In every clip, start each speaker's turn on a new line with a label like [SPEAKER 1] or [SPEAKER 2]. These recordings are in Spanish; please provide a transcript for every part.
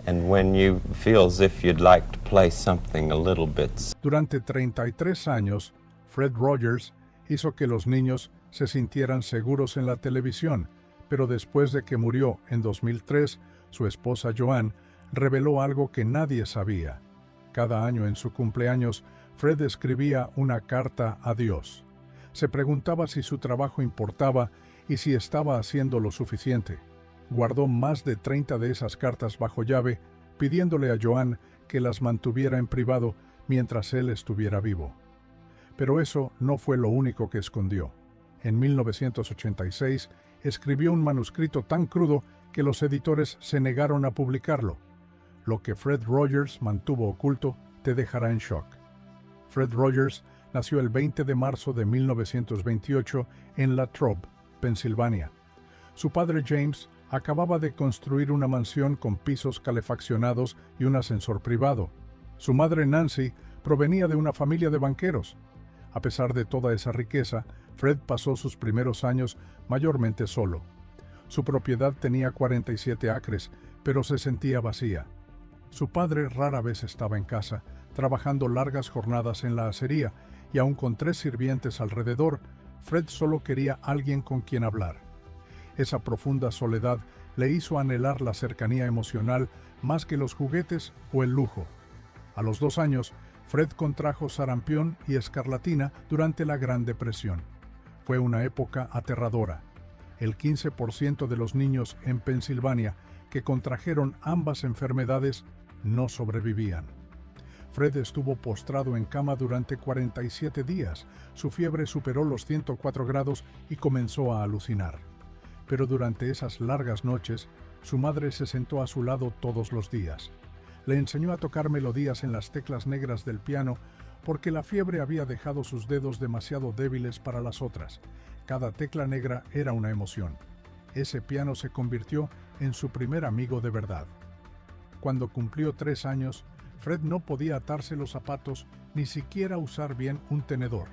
[SPEAKER 1] and when you feel as if you'd like to play something a little bit.
[SPEAKER 2] Durante 33 años, Fred Rogers hizo que los niños se sintieran seguros en la televisión, pero después de que murió en 2003, su esposa Joanne reveló algo que nadie sabía. Cada año en su cumpleaños, Fred escribía una carta a Dios. Se preguntaba si su trabajo importaba y si estaba haciendo lo suficiente. Guardó más de 30 de esas cartas bajo llave, pidiéndole a Joanne que las mantuviera en privado mientras él estuviera vivo. Pero eso no fue lo único que escondió. En 1986 escribió un manuscrito tan crudo que los editores se negaron a publicarlo. Lo que Fred Rogers mantuvo oculto te dejará en shock. Fred Rogers nació el 20 de marzo de 1928 en Latrobe, Pensilvania. Su padre James acababa de construir una mansión con pisos calefaccionados y un ascensor privado. Su madre Nancy provenía de una familia de banqueros. A pesar de toda esa riqueza, Fred pasó sus primeros años mayormente solo. Su propiedad tenía 47 acres, pero se sentía vacía. Su padre rara vez estaba en casa, trabajando largas jornadas en la acería, y aun con 3 sirvientes alrededor, Fred solo quería alguien con quien hablar. Esa profunda soledad le hizo anhelar la cercanía emocional más que los juguetes o el lujo. A los 2 años, Fred contrajo sarampión y escarlatina durante la Gran Depresión. Fue una época aterradora. El 15% de los niños en Pensilvania que contrajeron ambas enfermedades no sobrevivían. Fred estuvo postrado en cama durante 47 días. Su fiebre superó los 104 grados y comenzó a alucinar. Pero durante esas largas noches, su madre se sentó a su lado todos los días. Le enseñó a tocar melodías en las teclas negras del piano porque la fiebre había dejado sus dedos demasiado débiles para las otras. Cada tecla negra era una emoción. Ese piano se convirtió en su primer amigo de verdad. Cuando cumplió 3 años, Fred no podía atarse los zapatos ni siquiera usar bien un tenedor.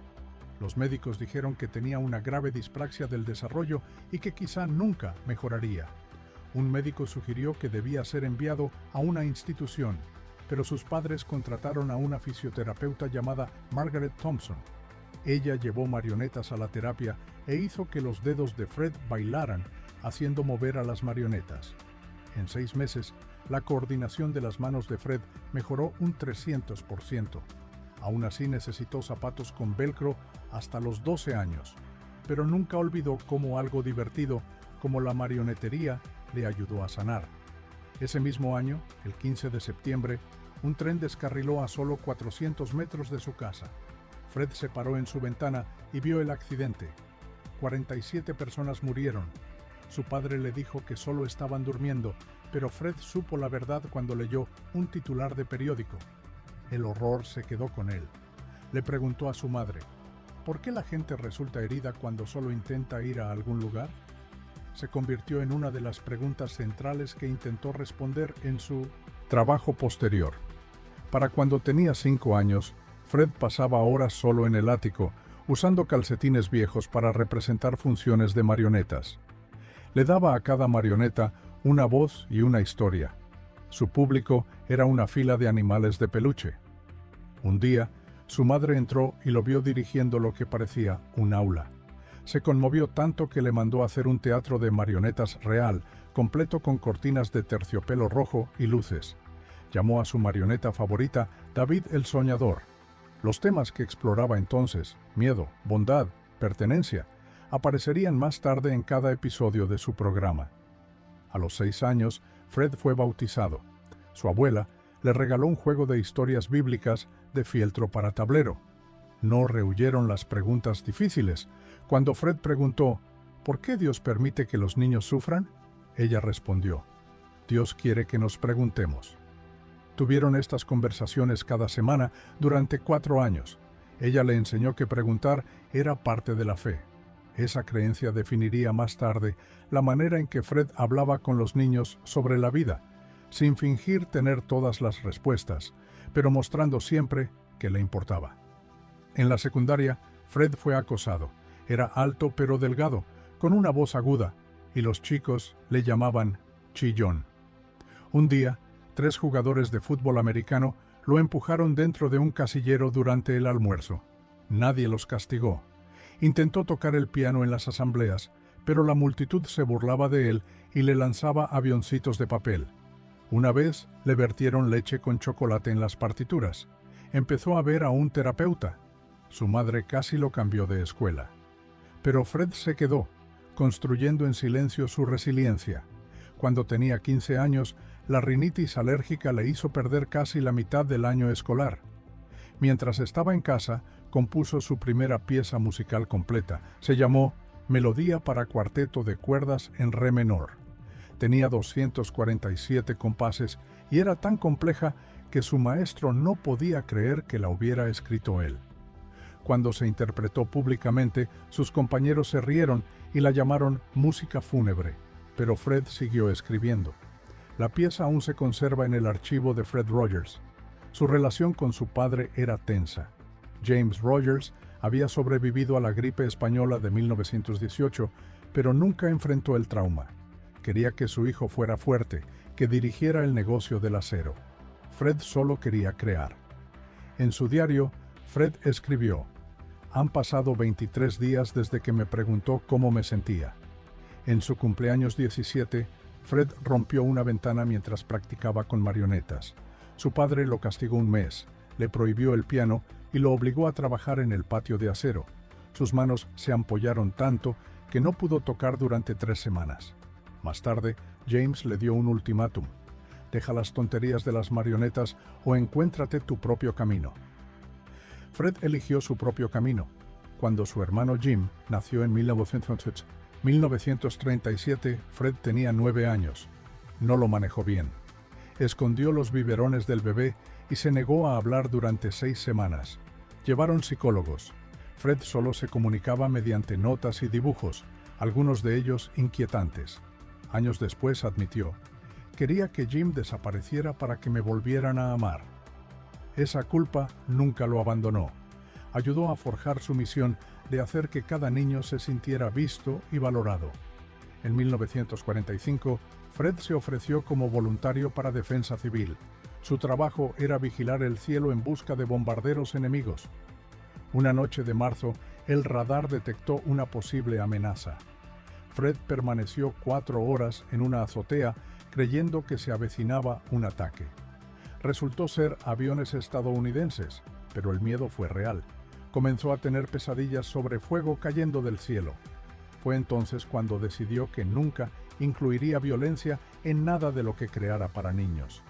[SPEAKER 2] Los médicos dijeron que tenía una grave dispraxia del desarrollo y que quizá nunca mejoraría. Un médico sugirió que debía ser enviado a una institución, pero sus padres contrataron a una fisioterapeuta llamada Margaret Thompson. Ella llevó marionetas a la terapia e hizo que los dedos de Fred bailaran, haciendo mover a las marionetas. En 6 meses, la coordinación de las manos de Fred mejoró un 300%. Aún así necesitó zapatos con velcro hasta los 12 años, pero nunca olvidó cómo algo divertido como la marionetería le ayudó a sanar. Ese mismo año, el 15 de septiembre, un tren descarriló a solo 400 metros de su casa. Fred se paró en su ventana y vio el accidente. 47 personas murieron. Su padre le dijo que solo estaban durmiendo, pero Fred supo la verdad cuando leyó un titular de periódico. El horror se quedó con él. Le preguntó a su madre, ¿por qué la gente resulta herida cuando solo intenta ir a algún lugar? Se convirtió en una de las preguntas centrales que intentó responder en su trabajo posterior. Para cuando tenía 5 años, Fred pasaba horas solo en el ático, usando calcetines viejos para representar funciones de marionetas. Le daba a cada marioneta una voz y una historia. Su público era una fila de animales de peluche. Un día, su madre entró y lo vio dirigiendo lo que parecía un aula. Se conmovió tanto que le mandó hacer un teatro de marionetas real, completo con cortinas de terciopelo rojo y luces. Llamó a su marioneta favorita David el Soñador. Los temas que exploraba entonces, miedo, bondad, pertenencia, aparecerían más tarde en cada episodio de su programa. A los 6 años, Fred fue bautizado. Su abuela le regaló un juego de historias bíblicas de fieltro para tablero. No rehuyeron las preguntas difíciles. Cuando Fred preguntó, ¿por qué Dios permite que los niños sufran? Ella respondió, Dios quiere que nos preguntemos. Tuvieron estas conversaciones cada semana durante 4 años. Ella le enseñó que preguntar era parte de la fe. Esa creencia definiría más tarde la manera en que Fred hablaba con los niños sobre la vida, sin fingir tener todas las respuestas, pero mostrando siempre que le importaba. En la secundaria, Fred fue acosado. Era alto pero delgado, con una voz aguda, y los chicos le llamaban chillón. Un día, 3 jugadores de fútbol americano lo empujaron dentro de un casillero durante el almuerzo. Nadie los castigó. Intentó tocar el piano en las asambleas, pero la multitud se burlaba de él y le lanzaba avioncitos de papel. Una vez le vertieron leche con chocolate en las partituras. Empezó a ver a un terapeuta. Su madre casi lo cambió de escuela. Pero Fred se quedó, construyendo en silencio su resiliencia. Cuando tenía 15 años, la rinitis alérgica le hizo perder casi la mitad del año escolar. Mientras estaba en casa, compuso su primera pieza musical completa. Se llamó Melodía para cuarteto de cuerdas en re menor. Tenía 247 compases y era tan compleja que su maestro no podía creer que la hubiera escrito él. Cuando se interpretó públicamente, sus compañeros se rieron y la llamaron música fúnebre, pero Fred siguió escribiendo. La pieza aún se conserva en el archivo de Fred Rogers. Su relación con su padre era tensa. James Rogers había sobrevivido a la gripe española de 1918, pero nunca enfrentó el trauma. Quería que su hijo fuera fuerte, que dirigiera el negocio del acero. Fred solo quería crear. En su diario, Fred escribió: «Han pasado 23 días desde que me preguntó cómo me sentía». En su cumpleaños 17, Fred rompió una ventana mientras practicaba con marionetas. Su padre lo castigó un mes, le prohibió el piano y lo obligó a trabajar en el patio de acero. Sus manos se ampollaron tanto que no pudo tocar durante 3 semanas. Más tarde, James le dio un ultimátum: «Deja las tonterías de las marionetas o encuéntrate tu propio camino». Fred eligió su propio camino. Cuando su hermano Jim nació en 1937, Fred tenía 9 años. No lo manejó bien. Escondió los biberones del bebé y se negó a hablar durante 6 semanas. Llevaron psicólogos. Fred solo se comunicaba mediante notas y dibujos, algunos de ellos inquietantes. Años después admitió: «Quería que Jim desapareciera para que me volvieran a amar». Esa culpa nunca lo abandonó. Ayudó a forjar su misión de hacer que cada niño se sintiera visto y valorado. En 1945, Fred se ofreció como voluntario para Defensa Civil. Su trabajo era vigilar el cielo en busca de bombarderos enemigos. Una noche de marzo, el radar detectó una posible amenaza. Fred permaneció 4 horas en una azotea creyendo que se avecinaba un ataque. Resultó ser aviones estadounidenses, pero el miedo fue real. Comenzó a tener pesadillas sobre fuego cayendo del cielo. Fue entonces cuando decidió que nunca incluiría violencia en nada de lo que creara para niños.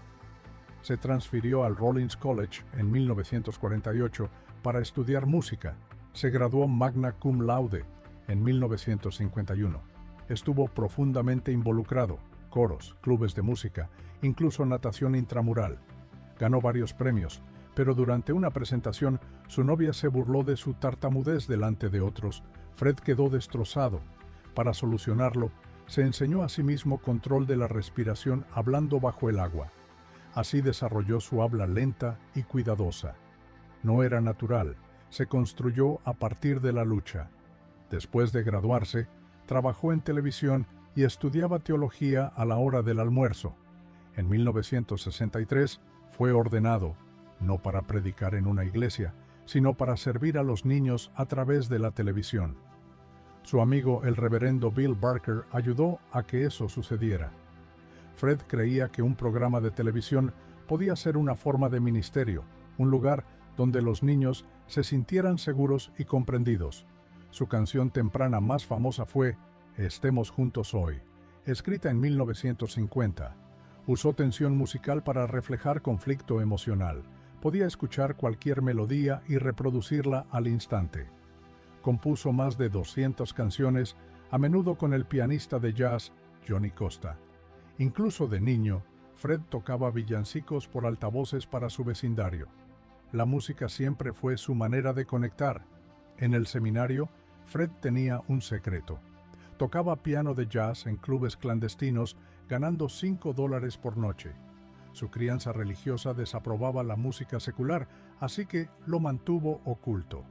[SPEAKER 2] Se transfirió al Rollins College en 1948 para estudiar música. Se graduó magna cum laude en 1951. Estuvo profundamente involucrado: coros, clubes de música, incluso natación intramural. Ganó varios premios, pero durante una presentación su novia se burló de su tartamudez delante de otros. Fred quedó destrozado. Para solucionarlo, se enseñó a sí mismo control de la respiración hablando bajo el agua. Así desarrolló su habla lenta y cuidadosa. No era natural, se construyó a partir de la lucha. Después de graduarse, trabajó en televisión y estudiaba teología a la hora del almuerzo. En 1963 fue ordenado, no para predicar en una iglesia, sino para servir a los niños a través de la televisión. Su amigo el reverendo Bill Barker ayudó a que eso sucediera. Fred creía que un programa de televisión podía ser una forma de ministerio, un lugar donde los niños se sintieran seguros y comprendidos. Su canción temprana más famosa fue «Estemos juntos hoy», escrita en 1950. Usó tensión musical para reflejar conflicto emocional. Podía escuchar cualquier melodía y reproducirla al instante. Compuso más de 200 canciones, a menudo con el pianista de jazz Johnny Costa. Incluso de niño, Fred tocaba villancicos por altavoces para su vecindario. La música siempre fue su manera de conectar. En el seminario, Fred tenía un secreto. Tocaba piano de jazz en clubes clandestinos, ganando $5 por noche. Su crianza religiosa desaprobaba la música secular, así que lo mantuvo oculto.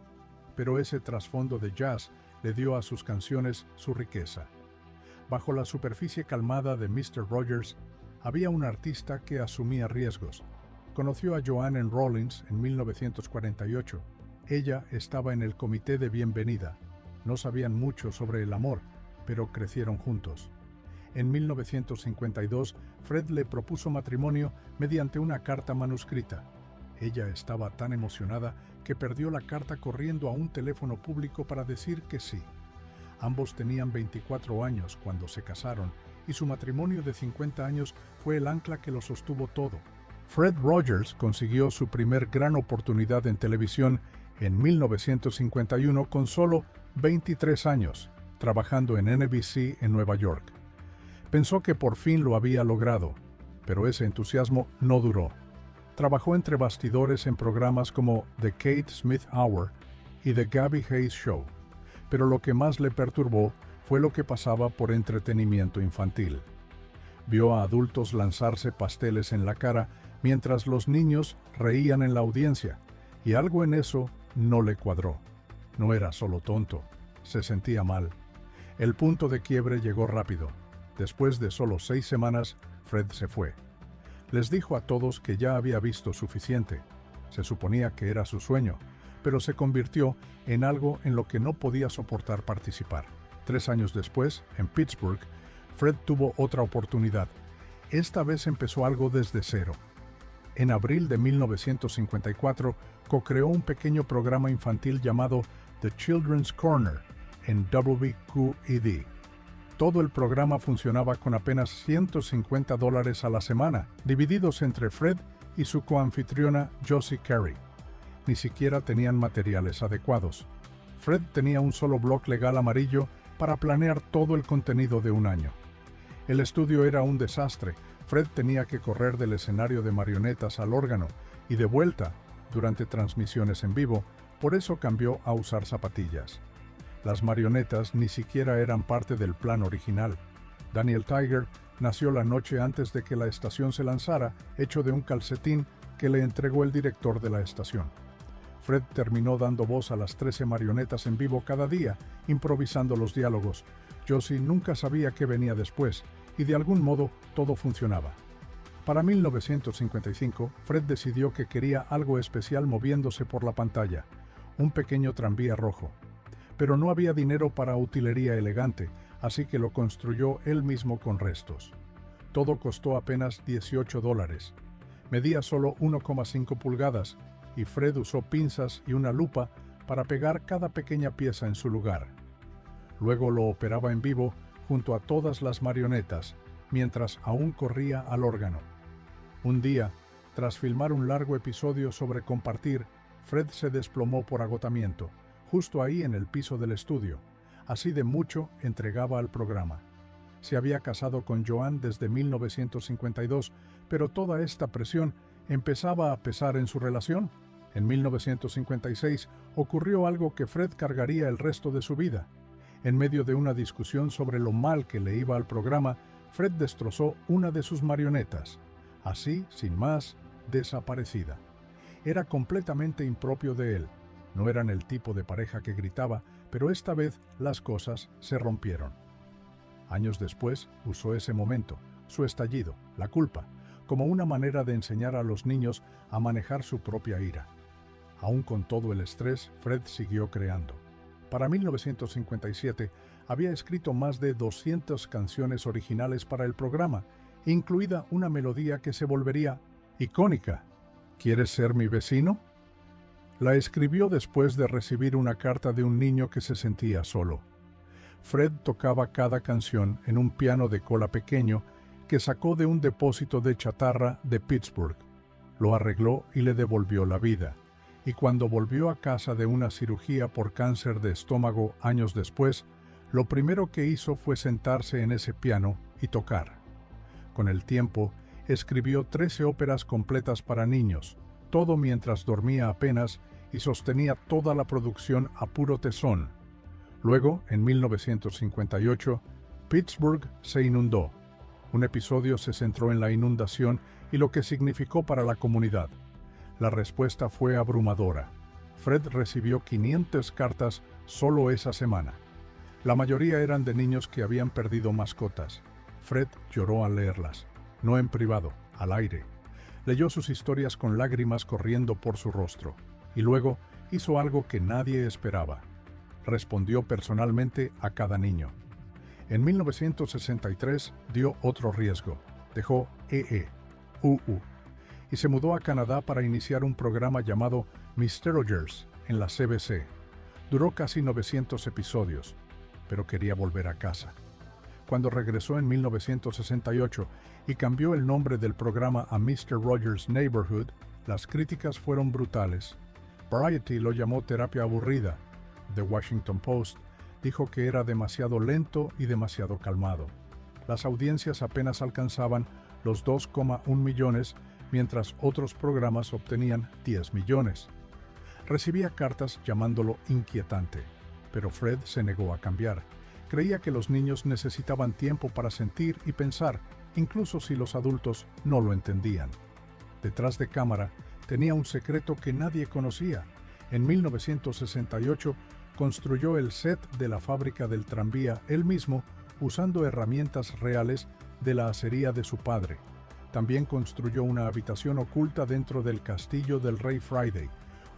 [SPEAKER 2] Pero ese trasfondo de jazz le dio a sus canciones su riqueza. Bajo la superficie calmada de Mr. Rogers Había un artista que asumía riesgos. Conoció a Joanne en Rawlins en 1948. Ella estaba en el comité de bienvenida. No sabían mucho sobre el amor, pero crecieron juntos. En 1952, Fred le propuso matrimonio mediante una carta manuscrita. Ella estaba tan emocionada que perdió la carta corriendo a un teléfono público para decir que sí. Ambos tenían 24 años cuando se casaron y su matrimonio de 50 años fue el ancla que lo sostuvo todo. Fred Rogers consiguió su primer gran oportunidad en televisión en 1951 con solo 23 años, trabajando en NBC en Nueva York. Pensó que por fin lo había logrado, pero ese entusiasmo no duró. Trabajó entre bastidores en programas como The Kate Smith Hour y The Gabby Hayes Show, pero lo que más le perturbó fue lo que pasaba por entretenimiento infantil. Vio a adultos lanzarse pasteles en la cara mientras los niños reían en la audiencia, y algo en eso no le cuadró. No era solo tonto, se sentía mal. El punto de quiebre llegó rápido. Después de solo 6 semanas, Fred se fue. Les dijo a todos que ya había visto suficiente. Se suponía que era su sueño, pero se convirtió en algo en lo que no podía soportar participar. 3 años después, en Pittsburgh, Fred tuvo otra oportunidad. Esta vez empezó algo desde cero. En abril de 1954, co-creó un pequeño programa infantil llamado The Children's Corner en WQED. Todo el programa funcionaba con apenas $150 a la semana, divididos entre Fred y su coanfitriona Josie Carey. Ni siquiera tenían materiales adecuados. Fred tenía un solo bloc legal amarillo para planear todo el contenido de un año. El estudio era un desastre. Fred tenía que correr del escenario de marionetas al órgano y de vuelta durante transmisiones en vivo, por eso cambió a usar zapatillas. Las marionetas ni siquiera eran parte del plan original. Daniel Tiger nació la noche antes de que la estación se lanzara, hecho de un calcetín que le entregó el director de la estación. Fred terminó dando voz a las 13 marionetas en vivo cada día, improvisando los diálogos. Josie nunca sabía qué venía después, y de algún modo todo funcionaba. Para 1955, Fred decidió que quería algo especial moviéndose por la pantalla, un pequeño tranvía rojo. Pero no había dinero para utilería elegante, así que lo construyó él mismo con restos. Todo costó apenas $18. Medía solo 1,5 pulgadas, y Fred usó pinzas y una lupa para pegar cada pequeña pieza en su lugar. Luego lo operaba en vivo junto a todas las marionetas, mientras aún corría al órgano. Un día, tras filmar un largo episodio sobre compartir, Fred se desplomó por agotamiento, justo ahí en el piso del estudio. Así de mucho entregaba al programa. Se había casado con Joanne desde 1952, pero toda esta presión empezaba a pesar en su relación. En 1956 ocurrió algo que Fred cargaría el resto de su vida. En medio de una discusión sobre lo mal que le iba al programa, Fred destrozó una de sus marionetas. Así, sin más, desaparecida. Era completamente impropio de él. No eran el tipo de pareja que gritaba, pero esta vez las cosas se rompieron. Años después, usó ese momento, su estallido, la culpa, como una manera de enseñar a los niños a manejar su propia ira. Aún con todo el estrés, Fred siguió creando. Para 1957, había escrito más de 200 canciones originales para el programa, incluida una melodía que se volvería icónica. ¿Quieres ser mi vecino? La escribió después de recibir una carta de un niño que se sentía solo. Fred tocaba cada canción en un piano de cola pequeño que sacó de un depósito de chatarra de Pittsburgh. Lo arregló y le devolvió la vida. Y cuando volvió a casa de una cirugía por cáncer de estómago años después, lo primero que hizo fue sentarse en ese piano y tocar. Con el tiempo, escribió 13 óperas completas para niños, todo mientras dormía apenas, y sostenía toda la producción a puro tesón. Luego, en 1958, Pittsburgh se inundó. Un episodio se centró en la inundación y lo que significó para la comunidad. La respuesta fue abrumadora. Fred recibió 500 cartas solo esa semana. La mayoría eran de niños que habían perdido mascotas. Fred lloró al leerlas. no en privado, al aire. Leyó sus historias con lágrimas corriendo por su rostro, y luego hizo algo que nadie esperaba. Respondió personalmente a cada niño. En 1963 dio otro riesgo. Dejó UU y se mudó a Canadá para iniciar un programa llamado Mr. Rogers en la CBC. Duró casi 900 episodios, pero quería volver a casa. Cuando regresó en 1968 y cambió el nombre del programa a Mr. Rogers' Neighborhood, las críticas fueron brutales. Variety lo llamó terapia aburrida. The Washington Post dijo que era demasiado lento y demasiado calmado. Las audiencias apenas alcanzaban los 2,1 millones, mientras otros programas obtenían 10 millones. Recibía cartas llamándolo inquietante, pero Fred se negó a cambiar. Creía que los niños necesitaban tiempo para sentir y pensar, incluso si los adultos no lo entendían. Detrás de cámara, tenía un secreto que nadie conocía. En 1968, construyó el set de la fábrica del tranvía él mismo, usando herramientas reales de la acería de su padre. También construyó una habitación oculta dentro del castillo del Rey Friday,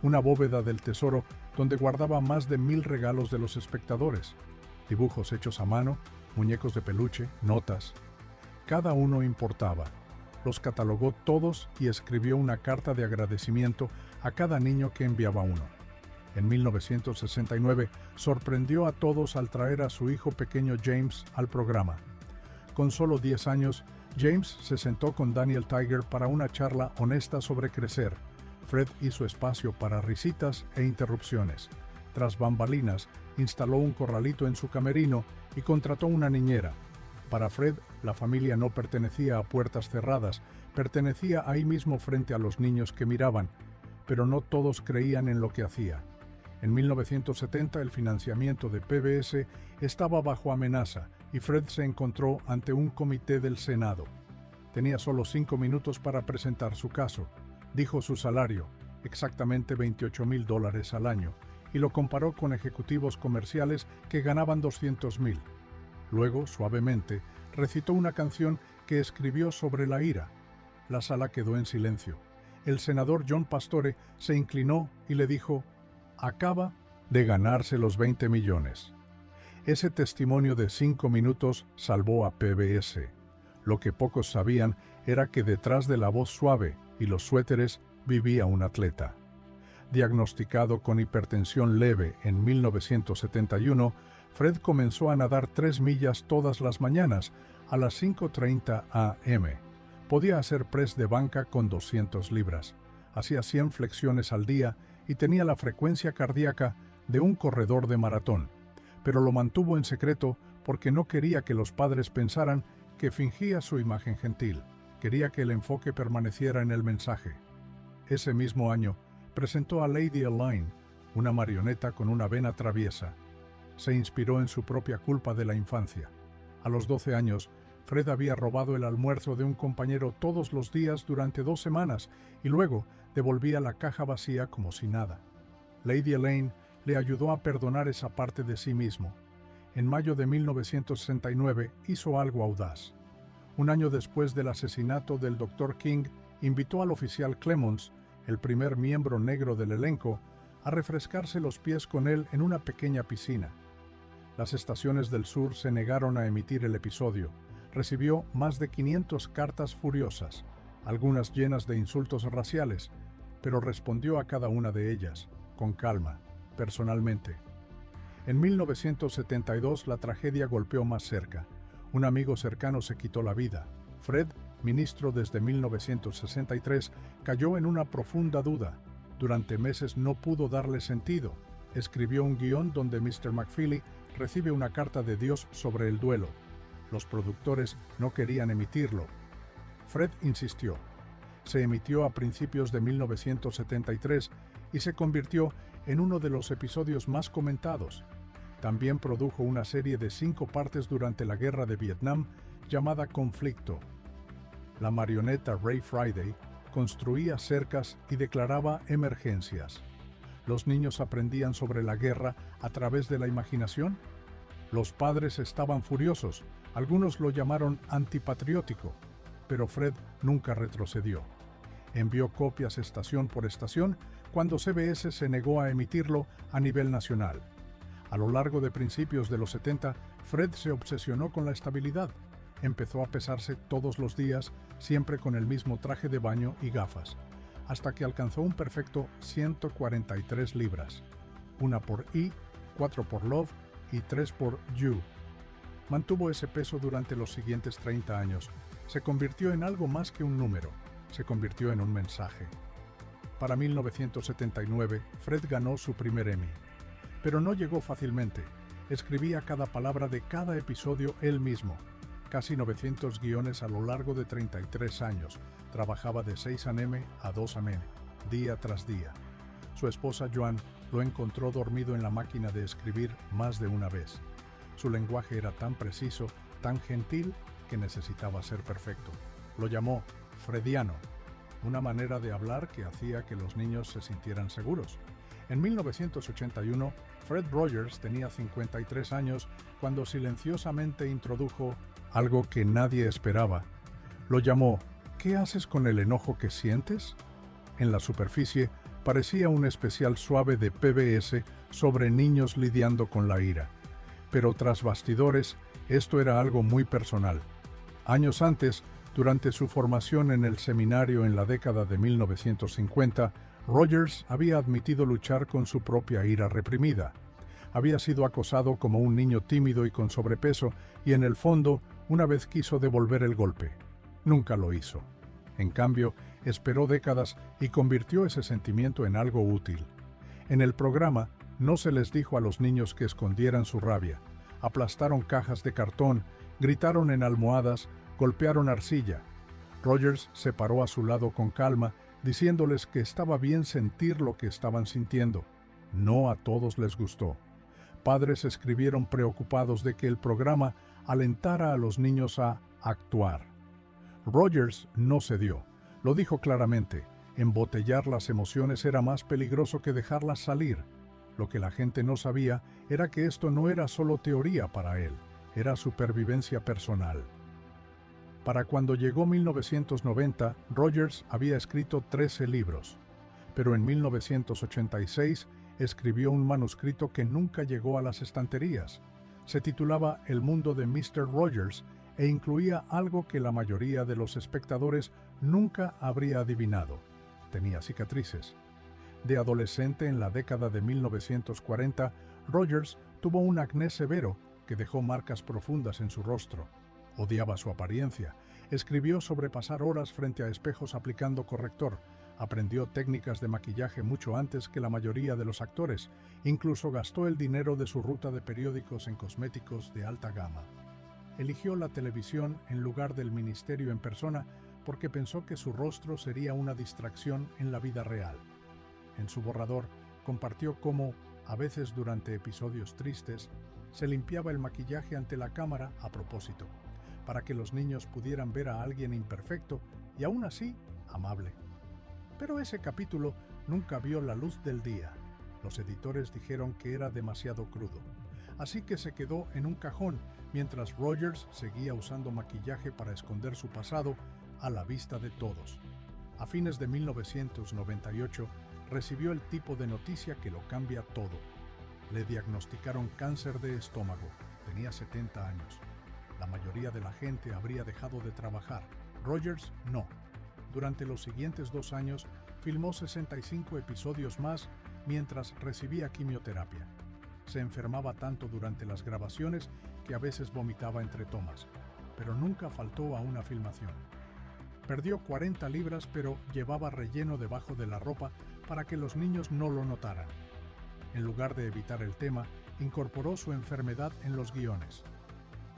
[SPEAKER 2] una bóveda del tesoro donde guardaba más de 1000 regalos de los espectadores. Dibujos hechos a mano, muñecos de peluche, notas. Cada uno importaba. Los catalogó todos y escribió una carta de agradecimiento a cada niño que enviaba uno. En 1969 sorprendió a todos al traer a su hijo pequeño James al programa. Con solo 10 años, James se sentó con Daniel Tiger para una charla honesta sobre crecer. Fred hizo espacio para risitas e interrupciones. Tras bambalinas, instaló un corralito en su camerino y contrató una niñera. Para Fred, la familia no pertenecía a puertas cerradas, pertenecía ahí mismo frente a los niños que miraban, pero no todos creían en lo que hacía. En 1970 el financiamiento de PBS estaba bajo amenaza y Fred se encontró ante un comité del Senado. Tenía solo 5 minutos para presentar su caso. Dijo su salario, exactamente $28,000 al año, y lo comparó con ejecutivos comerciales que ganaban $200,000. Luego, suavemente, recitó una canción que escribió sobre la ira. La sala quedó en silencio. El senador John Pastore se inclinó y le dijo: «Acaba de ganarse los 20 millones». Ese testimonio de 5 minutos salvó a PBS. Lo que pocos sabían era que detrás de la voz suave y los suéteres vivía un atleta. Diagnosticado con hipertensión leve en 1971, Fred comenzó a nadar 3 millas todas las mañanas a las 5:30 a.m. Podía hacer press de banca con 200 libras, hacía 100 flexiones al día y tenía la frecuencia cardíaca de un corredor de maratón, pero lo mantuvo en secreto porque no quería que los padres pensaran que fingía su imagen gentil. Quería que el enfoque permaneciera en el mensaje. Ese mismo año, presentó a Lady Elaine, una marioneta con una vena traviesa. Se inspiró en su propia culpa de la infancia. A los 12 años, Fred había robado el almuerzo de un compañero todos los días durante 2 semanas y luego devolvía la caja vacía como si nada. Lady Elaine le ayudó a perdonar esa parte de sí mismo. En mayo de 1969 hizo algo audaz. Un año después del asesinato del Dr. King, invitó al oficial Clemons, el primer miembro negro del elenco, a refrescarse los pies con él en una pequeña piscina. Las estaciones del sur se negaron a emitir el episodio. Recibió más de 500 cartas furiosas, algunas llenas de insultos raciales, pero respondió a cada una de ellas, con calma, personalmente. En 1972 la tragedia golpeó más cerca. Un amigo cercano se quitó la vida. Fred, ministro desde 1963, cayó en una profunda duda. Durante meses no pudo darle sentido. Escribió un guión donde Mr. McFeely recibe una carta de Dios sobre el duelo. Los productores no querían emitirlo. Fred insistió. Se emitió a principios de 1973 y se convirtió en uno de los episodios más comentados. También produjo una serie de 5 partes durante la Guerra de Vietnam llamada Conflicto. La marioneta Ray Friday construía cercas y declaraba emergencias. ¿Los niños aprendían sobre la guerra a través de la imaginación? Los padres estaban furiosos, algunos lo llamaron antipatriótico, pero Fred nunca retrocedió. Envió copias estación por estación cuando CBS se negó a emitirlo a nivel nacional. A lo largo de principios de los 70, Fred se obsesionó con la estabilidad. Empezó a pesarse todos los días, siempre con el mismo traje de baño y gafas, hasta que alcanzó un perfecto 143 libras, 1 por E, 4 por Love y 3 por You. Mantuvo ese peso durante los siguientes 30 años. Se convirtió en algo más que un número, se convirtió en un mensaje. Para 1979, Fred ganó su primer Emmy. Pero no llegó fácilmente. Escribía cada palabra de cada episodio él mismo. Casi 900 guiones a lo largo de 33 años. Trabajaba de 6 a.m. a 2 a.m., día tras día. Su esposa Joan lo encontró dormido en la máquina de escribir más de una vez. Su lenguaje era tan preciso, tan gentil, que necesitaba ser perfecto. Lo llamó frediano, una manera de hablar que hacía que los niños se sintieran seguros. En 1981, Fred Rogers tenía 53 años cuando silenciosamente introdujo algo que nadie esperaba. Lo llamó ¿Qué haces con el enojo que sientes? En la superficie parecía un especial suave de PBS sobre niños lidiando con la ira. Pero tras bastidores, esto era algo muy personal. Años antes, durante su formación en el seminario en la década de 1950, Rogers había admitido luchar con su propia ira reprimida. Había sido acosado como un niño tímido y con sobrepeso, y en el fondo, una vez quiso devolver el golpe. Nunca lo hizo. En cambio, esperó décadas y convirtió ese sentimiento en algo útil. En el programa, no se les dijo a los niños que escondieran su rabia. Aplastaron cajas de cartón, gritaron en almohadas, golpearon arcilla. Rogers se paró a su lado con calma, diciéndoles que estaba bien sentir lo que estaban sintiendo. No a todos les gustó. Padres escribieron preocupados de que el programa alentara a los niños a actuar. Rogers no cedió. Lo dijo claramente. Embotellar las emociones era más peligroso que dejarlas salir. Lo que la gente no sabía era que esto no era solo teoría para él, era supervivencia personal. Para cuando llegó 1990, Rogers había escrito 13 libros, pero en 1986 escribió un manuscrito que nunca llegó a las estanterías. Se titulaba El mundo de Mr. Rogers e incluía algo que la mayoría de los espectadores nunca habría adivinado. Tenía cicatrices. De adolescente en la década de 1940, Rogers tuvo un acné severo que dejó marcas profundas en su rostro. Odiaba su apariencia. Escribió sobre pasar horas frente a espejos aplicando corrector. Aprendió técnicas de maquillaje mucho antes que la mayoría de los actores. Incluso gastó el dinero de su ruta de periódicos en cosméticos de alta gama. Eligió la televisión en lugar del ministerio en persona porque pensó que su rostro sería una distracción en la vida real. En su borrador, compartió cómo, a veces durante episodios tristes, se limpiaba el maquillaje ante la cámara a propósito, para que los niños pudieran ver a alguien imperfecto y aún así amable. Pero ese capítulo nunca vio la luz del día. Los editores dijeron que era demasiado crudo, así que se quedó en un cajón mientras Rogers seguía usando maquillaje para esconder su pasado a la vista de todos. A fines de 1998, recibió el tipo de noticia que lo cambia todo. Le diagnosticaron cáncer de estómago. Tenía 70 años. La mayoría de la gente habría dejado de trabajar. Rogers no. Durante los siguientes 2 años, filmó 65 episodios más mientras recibía quimioterapia. Se enfermaba tanto durante las grabaciones que a veces vomitaba entre tomas, pero nunca faltó a una filmación. Perdió 40 libras, pero llevaba relleno debajo de la ropa para que los niños no lo notaran. En lugar de evitar el tema, incorporó su enfermedad en los guiones.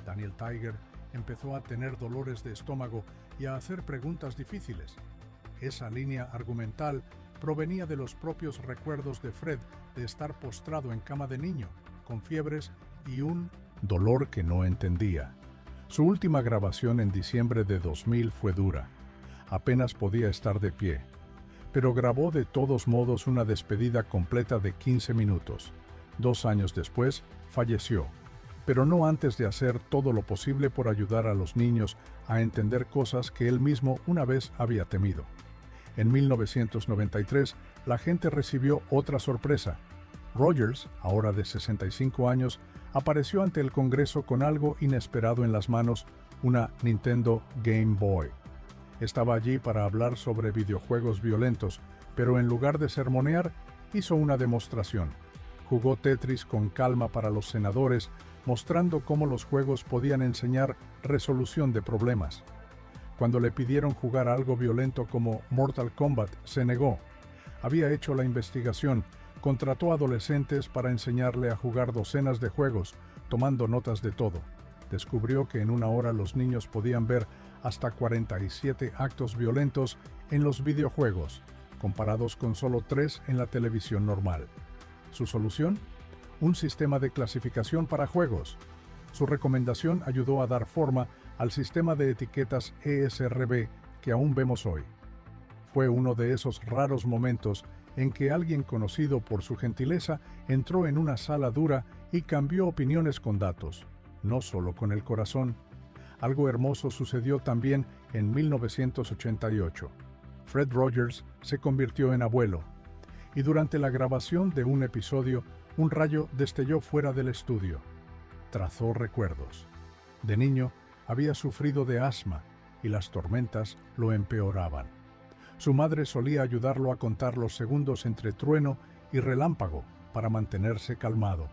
[SPEAKER 2] Daniel Tiger empezó a tener dolores de estómago y a hacer preguntas difíciles. Esa línea argumental provenía de los propios recuerdos de Fred de estar postrado en cama de niño, con fiebres y un dolor que no entendía. Su última grabación en diciembre de 2000 fue dura. Apenas podía estar de pie, pero grabó de todos modos una despedida completa de 15 minutos. 2 años después, falleció. pero no antes de hacer todo lo posible por ayudar a los niños a entender cosas que él mismo una vez había temido. En 1993, la gente recibió otra sorpresa. Rogers, ahora de 65 años, apareció ante el Congreso con algo inesperado en las manos, una Nintendo Game Boy. Estaba allí para hablar sobre videojuegos violentos, pero en lugar de sermonear, hizo una demostración. Jugó Tetris con calma para los senadores, mostrando cómo los juegos podían enseñar resolución de problemas. Cuando le pidieron jugar algo violento como Mortal Kombat, se negó. Había hecho la investigación, contrató adolescentes para enseñarle a jugar docenas de juegos, tomando notas de todo. Descubrió que en una hora los niños podían ver hasta 47 actos violentos en los videojuegos, comparados con solo 3 en la televisión normal. ¿Su solución? Un sistema de clasificación para juegos. Su recomendación ayudó a dar forma al sistema de etiquetas ESRB que aún vemos hoy. Fue uno de esos raros momentos en que alguien conocido por su gentileza entró en una sala dura y cambió opiniones con datos, no solo con el corazón. Algo hermoso sucedió también en 1988. Fred Rogers se convirtió en abuelo, y durante la grabación de un episodio, un rayo destelló fuera del estudio. Trazó recuerdos. De niño, había sufrido de asma y las tormentas lo empeoraban. Su madre solía ayudarlo a contar los segundos entre trueno y relámpago para mantenerse calmado.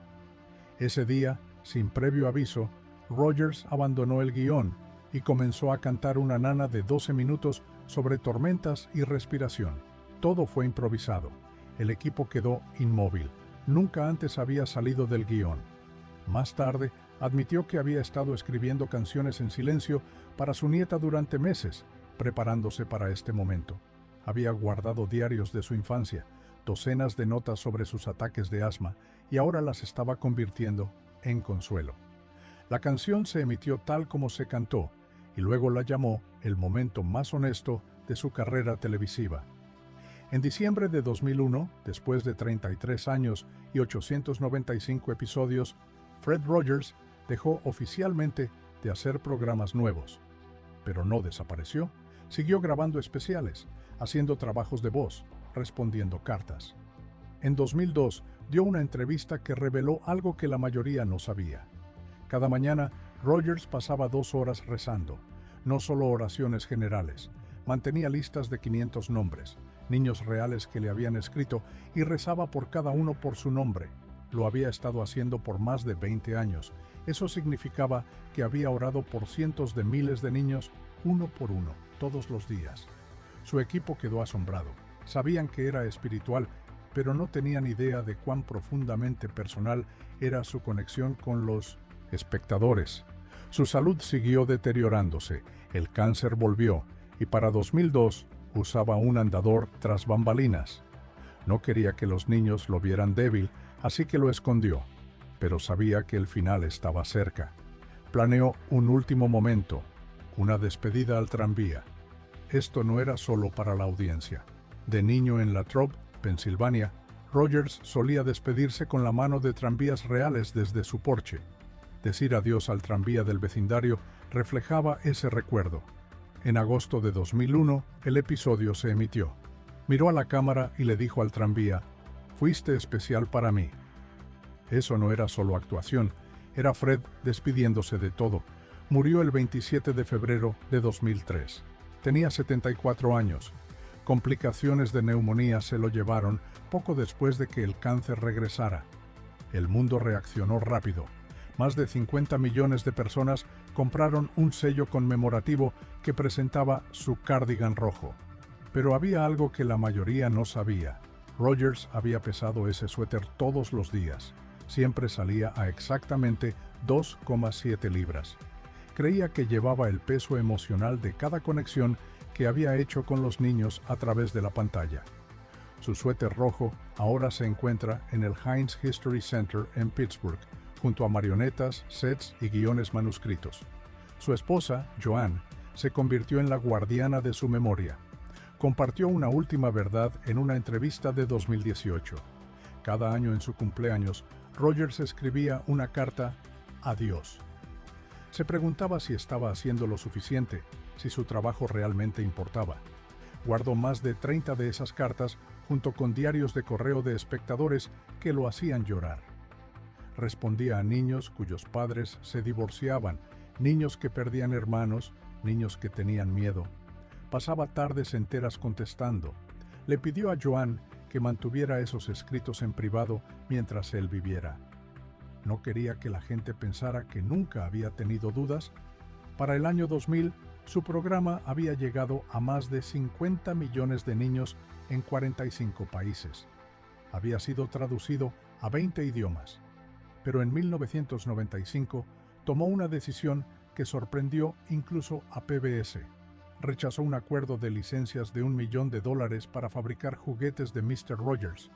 [SPEAKER 2] Ese día, sin previo aviso, Rogers abandonó el guión y comenzó a cantar una nana de 12 minutos sobre tormentas y respiración. Todo fue improvisado. El equipo quedó inmóvil. Nunca antes había salido del guión. Más tarde, admitió que había estado escribiendo canciones en silencio para su nieta durante meses, preparándose para este momento. Había guardado diarios de su infancia, docenas de notas sobre sus ataques de asma, y ahora las estaba convirtiendo en consuelo. La canción se emitió tal como se cantó, y luego la llamó el momento más honesto de su carrera televisiva. En diciembre de 2001, después de 33 años y 895 episodios, Fred Rogers dejó oficialmente de hacer programas nuevos. Pero no desapareció, siguió grabando especiales, haciendo trabajos de voz, respondiendo cartas. En 2002 dio una entrevista que reveló algo que la mayoría no sabía. Cada mañana, Rogers pasaba 2 horas rezando, no solo oraciones generales. Mantenía listas de 500 nombres, niños reales que le habían escrito, y rezaba por cada uno por su nombre. Lo había estado haciendo por más de 20 años. Eso significaba que había orado por cientos de miles de niños, uno por uno, todos los días. Su equipo quedó asombrado. Sabían que era espiritual, pero no tenían idea de cuán profundamente personal era su conexión con los espectadores. Su salud siguió deteriorándose, el cáncer volvió, y para 2002 usaba un andador tras bambalinas. No quería que los niños lo vieran débil, así que lo escondió, pero sabía que el final estaba cerca. Planeó un último momento, una despedida al tranvía. Esto no era solo para la audiencia. De niño en Latrobe, Pensilvania, Rogers solía despedirse con la mano de tranvías reales desde su porche. Decir adiós al tranvía del vecindario reflejaba ese recuerdo. En agosto de 2001, el episodio se emitió. Miró a la cámara y le dijo al tranvía: «Fuiste especial para mí». Eso no era solo actuación, era Fred despidiéndose de todo. Murió el 27 de febrero de 2003. Tenía 74 años. Complicaciones de neumonía se lo llevaron poco después de que el cáncer regresara. El mundo reaccionó rápido. Más de 50 millones de personas compraron un sello conmemorativo que presentaba su cardigan rojo. Pero había algo que la mayoría no sabía. Rogers había pesado ese suéter todos los días. Siempre salía a exactamente 2,7 libras. Creía que llevaba el peso emocional de cada conexión que había hecho con los niños a través de la pantalla. Su suéter rojo ahora se encuentra en el Heinz History Center en Pittsburgh, junto a marionetas, sets y guiones manuscritos. Su esposa, Joanne, se convirtió en la guardiana de su memoria. Compartió una última verdad en una entrevista de 2018. Cada año en su cumpleaños, Rogers escribía una carta adiós. Se preguntaba si estaba haciendo lo suficiente, si su trabajo realmente importaba. Guardó más de 30 de esas cartas junto con diarios de correo de espectadores que lo hacían llorar. Respondía a niños cuyos padres se divorciaban, niños que perdían hermanos, niños que tenían miedo. Pasaba tardes enteras contestando. Le pidió a Joan que mantuviera esos escritos en privado mientras él viviera. No quería que la gente pensara que nunca había tenido dudas. Para el año 2000, su programa había llegado a más de 50 millones de niños en 45 países. Había sido traducido a 20 idiomas. Pero en 1995 tomó una decisión que sorprendió incluso a PBS. Rechazó un acuerdo de licencias de $1 millón para fabricar juguetes de Mr. Rogers.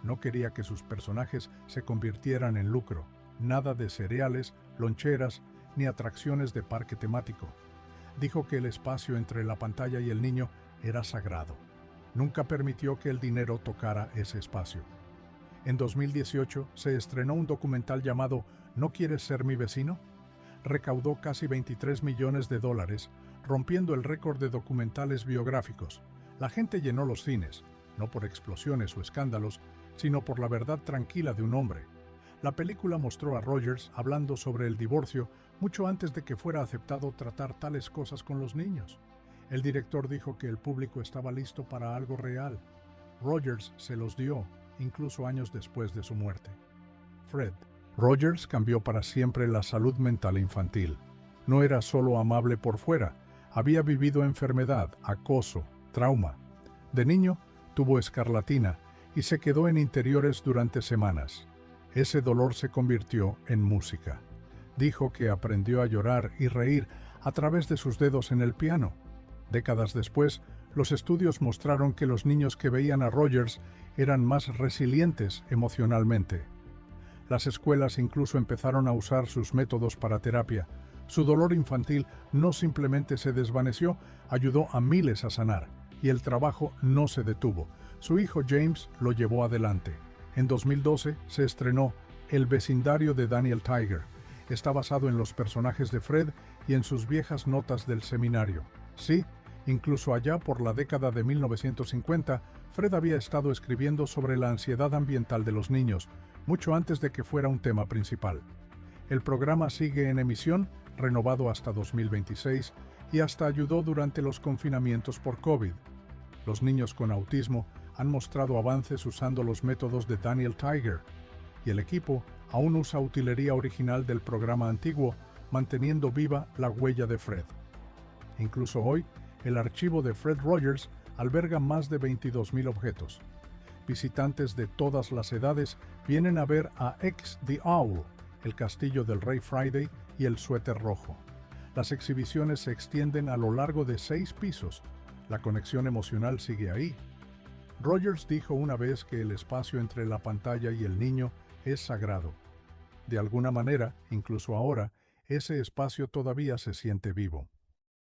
[SPEAKER 2] No quería que sus personajes se convirtieran en lucro. Nada de cereales, loncheras, ni atracciones de parque temático. Dijo que el espacio entre la pantalla y el niño era sagrado. Nunca permitió que el dinero tocara ese espacio. En 2018 se estrenó un documental llamado ¿No quieres ser mi vecino? Recaudó casi $23 millones, rompiendo el récord de documentales biográficos. La gente llenó los cines, no por explosiones o escándalos, sino por la verdad tranquila de un hombre. La película mostró a Rogers hablando sobre el divorcio mucho antes de que fuera aceptado tratar tales cosas con los niños. El director dijo que el público estaba listo para algo real. Rogers se los dio, incluso años después de su muerte. Fred. Rogers cambió para siempre la salud mental infantil. No era solo amable por fuera, había vivido enfermedad, acoso, trauma. De niño, tuvo escarlatina y se quedó en interiores durante semanas. Ese dolor se convirtió en música. Dijo que aprendió a llorar y reír a través de sus dedos en el piano. Décadas después, los estudios mostraron que los niños que veían a Rogers eran más resilientes emocionalmente. Las escuelas incluso empezaron a usar sus métodos para terapia. Su dolor infantil no simplemente se desvaneció, ayudó a miles a sanar, y el trabajo no se detuvo. Su hijo James lo llevó adelante. En 2012 se estrenó El vecindario de Daniel Tiger. Está basado en los personajes de Fred y en sus viejas notas del seminario. Sí, incluso allá por la década de 1950, Fred había estado escribiendo sobre la ansiedad ambiental de los niños, mucho antes de que fuera un tema principal. El programa sigue en emisión, renovado hasta 2026, y hasta ayudó durante los confinamientos por COVID. Los niños con autismo han mostrado avances usando los métodos de Daniel Tiger, y el equipo aún usa utilería original del programa antiguo, manteniendo viva la huella de Fred. Incluso hoy, el archivo de Fred Rogers alberga más de 22,000 objetos. Visitantes de todas las edades vienen a ver a X the Owl, el castillo del Rey Friday y el suéter rojo. Las exhibiciones se extienden a lo largo de 6 pisos. La conexión emocional sigue ahí. Rogers dijo una vez que el espacio entre la pantalla y el niño es sagrado. De alguna manera, incluso ahora, ese espacio todavía se siente vivo.